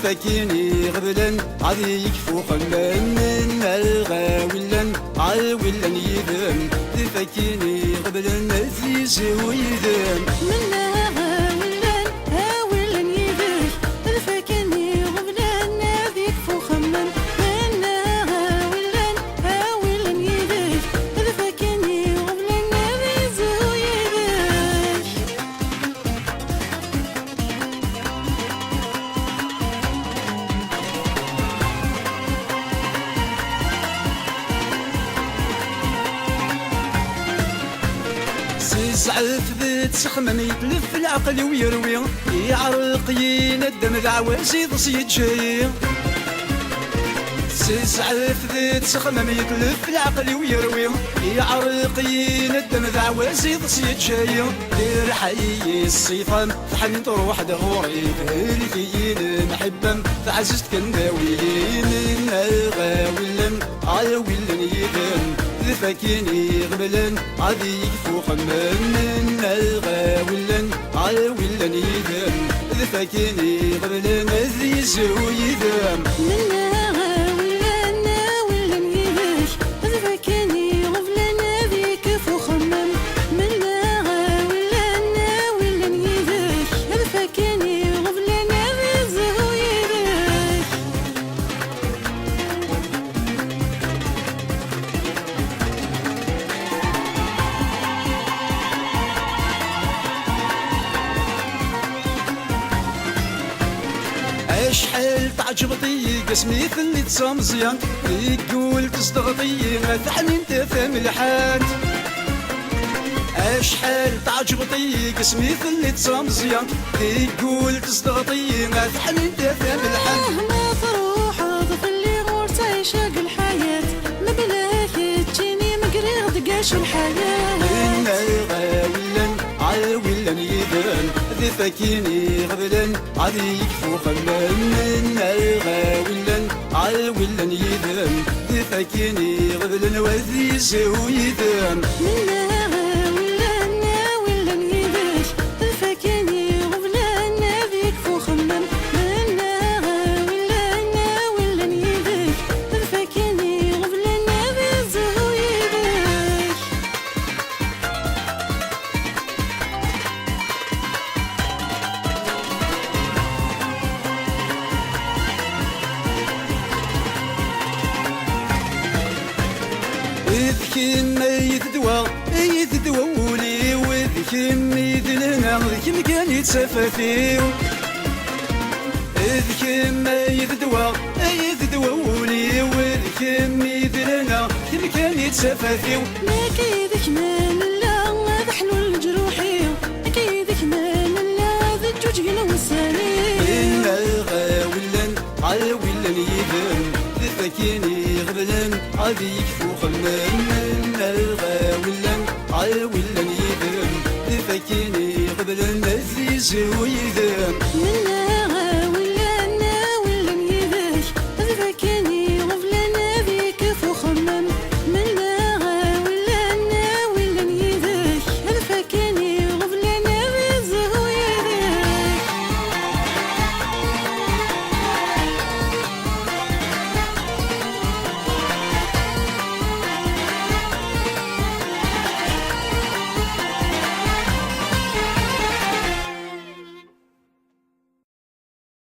ذفاكيني غبلن عادي يكفو خمن الغاولن عاولن يذم ذفاكيني غبلن عزيز ويذم منها غاولن هاولن يذم ذفاكيني غبلن هذيك فو خمن منها غاولن هاولن يذم ذفاكيني غبلن عزيز ويذم سعف بتسخمم يتلف العقل ويروي يعرق يندم العواز يضصيد شي سعف بتسخمم يتلف العقل ويروي يعرق يندم العواز يضصيد شي دير حي الصيفان فحن تروح دغوري فهلكين محبم فعززت كنداوي من الغاولن عاولن يدم ذفاكيني غبلن عادي يكفو خمن من الغاولن عاولن يدم ذفاكيني غبلن عزيز ويدم منها غاولن هاولن يذم ذفاكيني غبلن هذيك فو خمم منها غاولن هاولن يذم ذفاكيني غبلن عزيز ويذم اشحال تعجبطي قسمي اللي تصمزيان يقول تصدغطي ثعني انت فهم الحات اشحال تعجبطي قسمي اللي تصمزيان يقول تصدغطي ثعني انت فهم الحات مهما تروح ضف اللي غور تعيشق الحياة ما بلاك تجيني مقريغ دقاش الحياة من الغاولن عاولن يدن ذفاكيني غبلن عادي يكفو خمن من الغاولن عاولن يدن ذفاكيني غبلن وذيز ويدن منها غاولن هاولن يذم ذفاكيني غبلن هذيك فو خمم منها غاولن هاولن يذم ذفاكيني غبلن عزيز ويذم وذكين ما يذدوا ولي وذكين يدلنا ذكين كان يتسافى فيه ذكين ما يذدوا ولي وذكين يدلنا ذكين كان يتسافى فيه ما كيدك ما لا ذا حلو الجروحي كيدك ما لا ذا الجوج وساني إن الغاولن عاولن يدم ذفاكيني غبلن عادي يكفو خمن من الغاولن عاولن يدم ذفاكيني غبلن عزيز ويدم منها